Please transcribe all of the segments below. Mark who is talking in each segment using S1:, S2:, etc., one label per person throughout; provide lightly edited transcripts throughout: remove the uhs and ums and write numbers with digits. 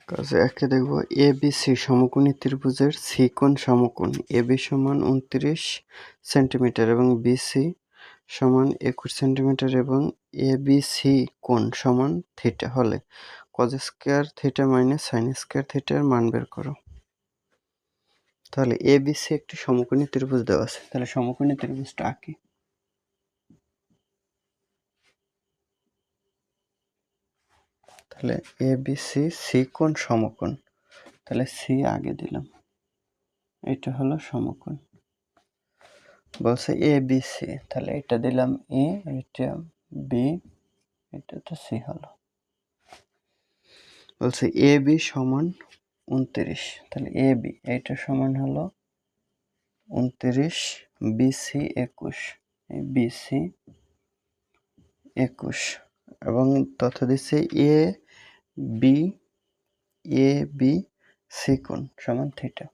S1: কাজে একে দেখব এবিসি সমকোণী ত্রিভুজের সি কোণ সমকোণ এবি সমান 29 সেন্টিমিটার এবং বিসি সমান 21 সেন্টিমিটার এবং এবিসি কোণ সমান থিটা হলে cause square theta minus sine square থিটার মান বের করো। তাহলে এবিসি একটি সমকোণী ত্রিভুজ দেওয়া আছে, তাহলে সমকোণী ত্রিভুজটা আঁকি। তাহলে এবিসি সি কোণ সমকোণ, তাহলে সি আগে দিলাম, এটা হলো সমকোণ। বলছে এ বি সি, তাহলে এটা দিলাম এ, এটা বি, এটা তো সি হলো। বলছে এ বি সমান 29, তাহলে এ বি এটা সমান হলো 29, বিসি 21, এই বিসি 21 এবং তথ্য দিচ্ছে এ বি সি কোণ সমান থিটা,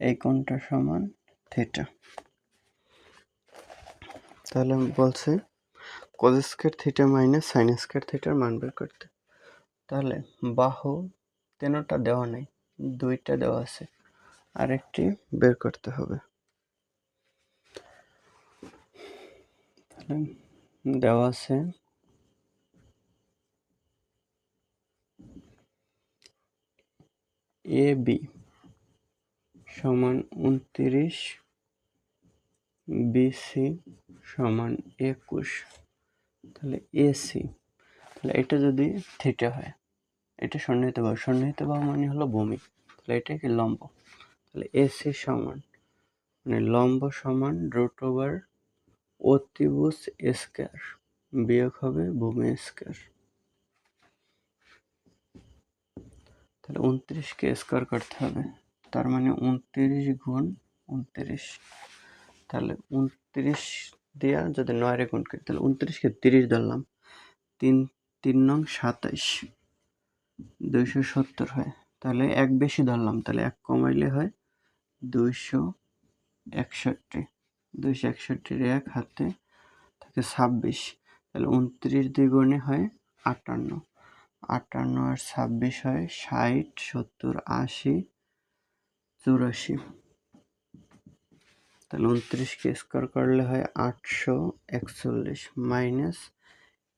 S1: এই কোণটা সমান থিটা। তাহলে বলছে cause square theta minus sine square থিটার মান বের করতে। তাহলে বাহু তিনটা দেওয়া নেই, দুইটা দেওয়া আছে, আরেকটি বের করতে হবে। দেওয়া আছে এ বি সমান 29, বিসি সমান 21, তাহলে এসি, তাহলে এটা যদি থিটা হয়, এটা সন্নিহিত বাহু, সন্নিহিত বাহু মানে হলো ভূমি, তাহলে এটা কি লম্ব, তাহলে এসি সমান মানে লম্ব সমান √, অতিভুজ স্কয়ার বিয়োগ হবে ভূমি স্কয়ার। তাহলে 29 কে স্কয়ার করতে হবে, তার মানে 29 গুণ 29, তাহলে 29 দিয়া যদি 9 রে গুণ করি তাহলে 29 কে 30 ধরলাম, 3 নং 27, 270 হয়। তাহলে এক বেশি ধরলাম, তাহলে এক কমাইলে হয় 261, 261 এক হাতে থাকে 26, তাহলে 29 দ্বিগুণে হয় 58, 58 আর 26 হয় 60, 70, 80, 84, তাহলে 29 কে স্কয়ার করলে হয় 841 মাইনাস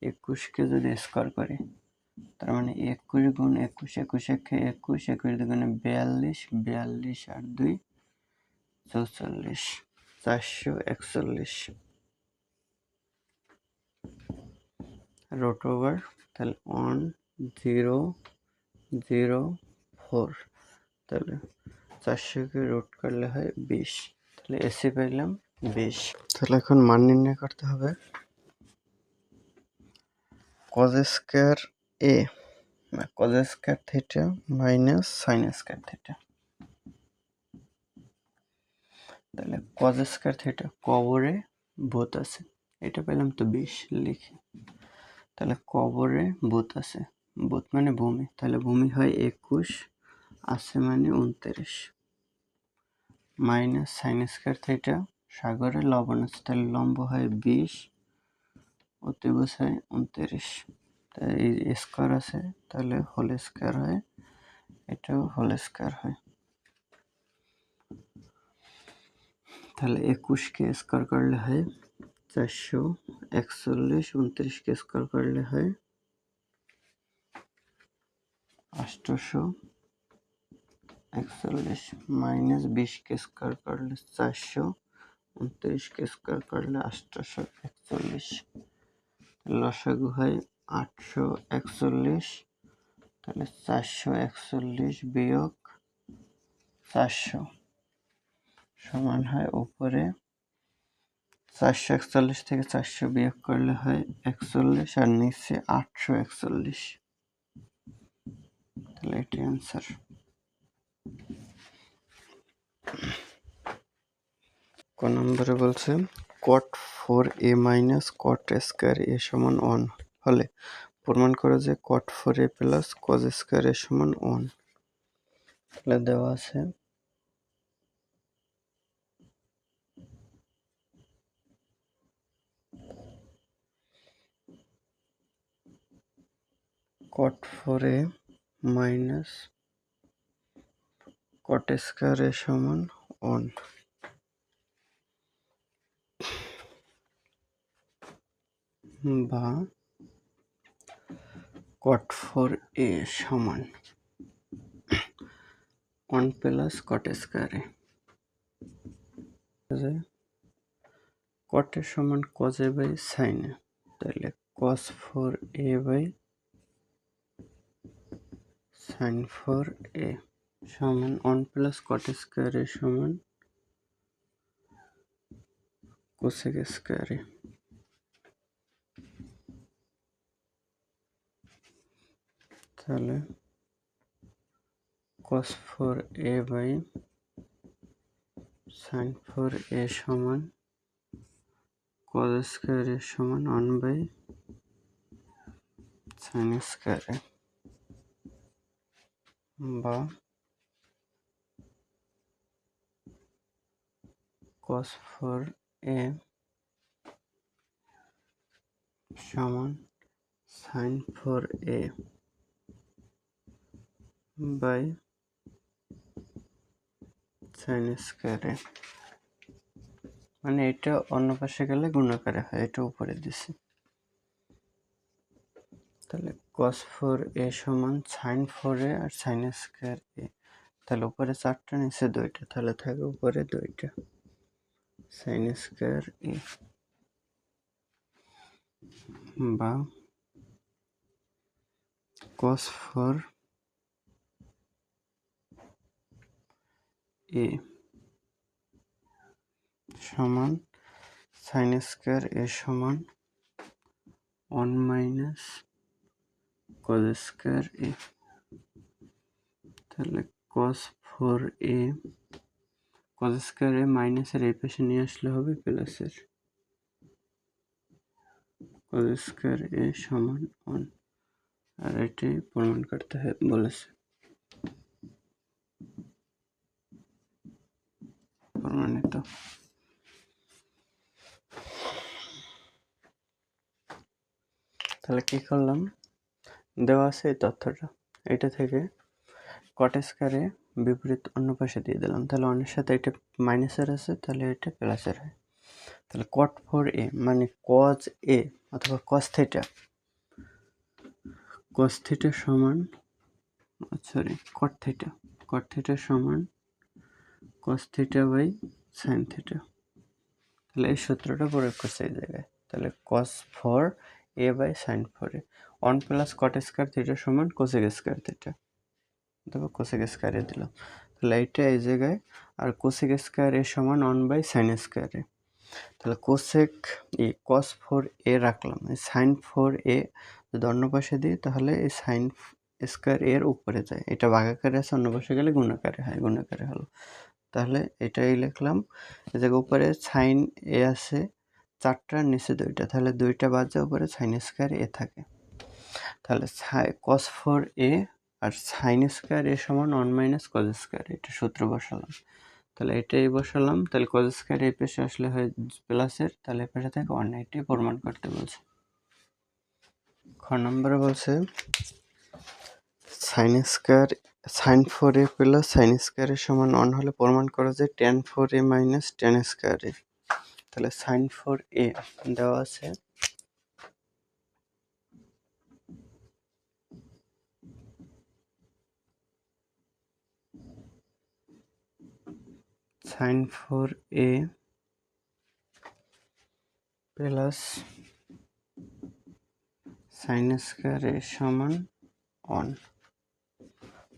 S1: 21 কে যদি স্কয়ার করি তার মানে 21 গুণ 21, 21 একে 21, 21 দুগুণে 42, 42 আর 2 44, 441 √, তাহলে 1004, তাহলে 400 কে রুট করলে হয় 20, তাহলে এসি পাইলাম 20। তাহলে এখন মান নির্ণয় করতে হবে cos square A cos square theta minus sine square theta. তাহলে কজ স্কয়ার থিটা কবরে ভূত আছে, এটা পেলাম তো 20 লিখি, তাহলে কবরে ভূত আছে, ভূত মানে ভূমি, তাহলে ভূমি হয় 21, আছে মানে 29, মাইনাস সাইন স্কয়ার থিটা সাগরে লবণ আছে, তাহলে লম্ব হয় 20, অতিভুজ হয় 29, তাই এই স্কয়ার আছে, তাহলে হোল স্কয়ার হয়, এটাও হোল স্কয়ার হয়। তাহলে 21 কে স্কয়ার করলে হয় 441, 29 কে স্কয়ার করলে হয় 841, মাইনাস 20 কে স্কয়ার করলে 400, 29 কে স্কয়ার করলে 841, লসাগু হয় 841, তাহলে 441 বিয়োগ 400 সমান হয় উপরে 441 থেকে 400 বিয়োগ করলে হয় 41 আর নিচে 841, তাহলে এটাই অ্যান্সার। ক নম্বরে বলছে cot 4a minus cot square a সমান 1 হলে প্রমাণ করে যে cot 4a plus cos square a সমান 1। তাহলে দেওয়া আছে cot 4a minus cot square A সমান 1, বা cot 4a সমান 1 প্লাস কট স্কয়ার এ। কট এর সমান cos a by sin a, তাহলে cos 4a by sin 4a সমান 1 প্লাস কট স্কয়ার এ সমান cosec স্কয়ার এ। তাহলে cos 4a by sin 4a সমান cos স্কয়ার এ সমান 1 বাই sin স্কয়ার এ, বা cos 4a সমান sin 4a by sin square A. মানে এটা অন্য পাশে গেলে গুণাকারে হয়, এটা উপরে দিছি। তাহলে cos 4a সমান sin 4a আর sin স্কয়ার a, তাহলে উপরে 4টা নিচে 2টা, তাহলে থাকে উপরে 2টা sin স্কয়ার a, বা cos 4a সমান sin স্কয়ার a সমান 1 মাইনাস cos স্কয়ার a। তাহলে cos 4a cos square a মাইনাসের এই পাশে নিয়ে আসলে হবে প্লাসের cos স্কয়ার a সমান 1, আর এটাই প্রমাণ করতে বলেছে। প্রমাণিত। তাহলে কি করলাম, দেওয়া আছে এই তথ্যটা, এটা থেকে কট স্কয়ারে বিপরীত অন্য পাশে দিয়ে দিলাম, তাহলে অন্যের সাথে এটা মাইনাসের আছে, তাহলে এটা প্লাসের হয়। তাহলে cot 4a মানে cos a অথবা cos থিটা, cos থিটা সমান cot থিটা সমান cos theta by sin theta. তাহলে এই সূত্রটা প্রয়োগ করছে এই জায়গায়। তাহলে cos 4a by sin 4a 1 plus cot square theta সমান cosec স্কয়ার থিটা, অথবা cosec স্কয়ার এ দিলাম। তাহলে এইটা এই জায়গায়, আর cosec স্কয়ার এ সমান 1 বাই sin স্কয়ার এ। তাহলে cos 4a রাখলাম, এই sin 4a যদি অন্য পাশে দিই তাহলে এই sin স্কয়ার এর উপরে যায়, এটা ভাগাকারে আছে, অন্য পাশে গেলে গুণাকারে হয়, গুণাকারে হলো। তাহলে এটাই লিখলাম, এই জায়গায় উপরে sin a আছে 4টা, নিচে 2টা, তাহলে 2টা বাদ যায়, উপরে sin স্কয়ার a থাকে। তাহলে cos 4a আর sin স্কয়ার a সমান 1 মাইনাস cos স্কয়ার, এটা সূত্র বসালাম। তাহলে এটাই বসালাম, তাহলে cos স্কয়ার এই পাশে আসলে হয় প্লাসের, তাহলে এই পাশে থেকে 1, এটাই প্রমাণ করতে বলছে। খ নম্বরে বলছে sin 4a plus sin square এর সমান 1 হলে প্রমাণ করা যায় tan 4a minus tan square A. তাহলে sin 4a দেওয়া আছে sin 4a plus sin square A সমান 1,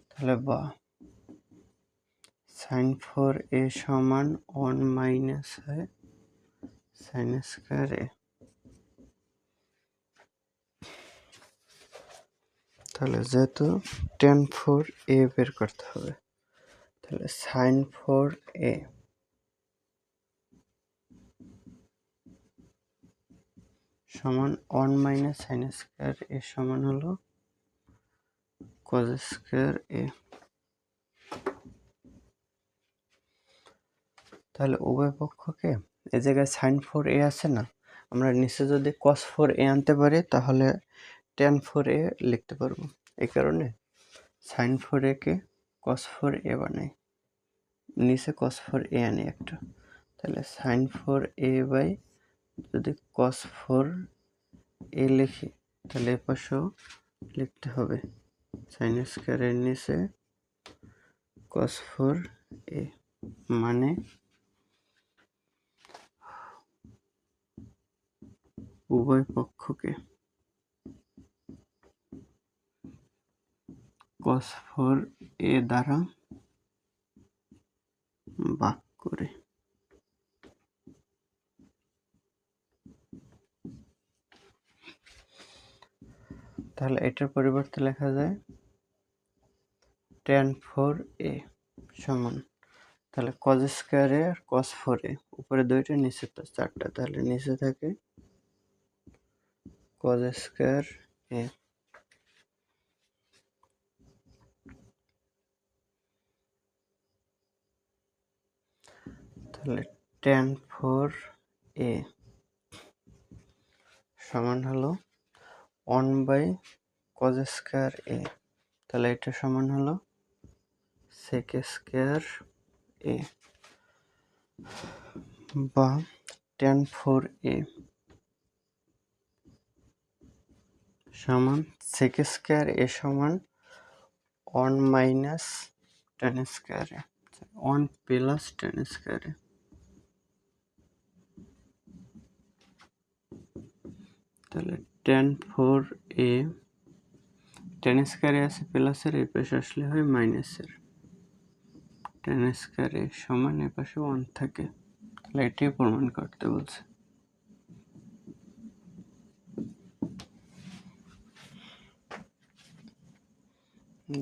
S1: তাহলে বা sin 4a সমান 1 মাইনাস হয় sin স্কয়ার এ। তাহলে যেহেতু tan 4a বের করতে হবে, তাহলে sin 4a সমান 1 মাইনাস sin স্কয়ার এ সমান হলো cos স্কয়ার a। তাহলে উভয় পক্ষকে এই জায়গায় sin 4a আছে না, আমরা নিচে যদি cos 4a আনতে পারি তাহলে tan 4a লিখতে পারবো। এই কারণে সাইন 4a কে কস 4a বানাই, নিচে কস 4a আনি একটা, তাহলে সাইন 4a বাই যদি কস 4a লিখি তাহলে এ পাশেও লিখতে হবে সাইন স্কয়ারের নিচে কস 4a, মানে উভয় পক্ষকে cos 4a দ্বারা ভাগ করে তাহলে এটার পরিবর্তে লেখা যায় tan 4a সমান, তাহলে cos স্কয়ারে আর cos 4a উপরে দুইটা নিচে তো চারটা, তাহলে নিচে থাকে cos স্কয়ার a, তাহলে tan 4a সমান হলো 1/cos স্কয়ার a, তাহলে এটা সমান হলো sec স্কয়ার a বা tan 4a সমান sec স্কয়ার a সমান 1 minus tan square a, 1 plus tan square a, তাহলে tan 4a tan square a আছে প্লাসের, এই পাশে আসলে হয় মাইনাসের, tan স্কয়ার a সমান এই পাশে 1 থাকে, তাহলে এটাই প্রমাণ করতে বলছে।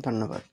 S1: ধন্যবাদ।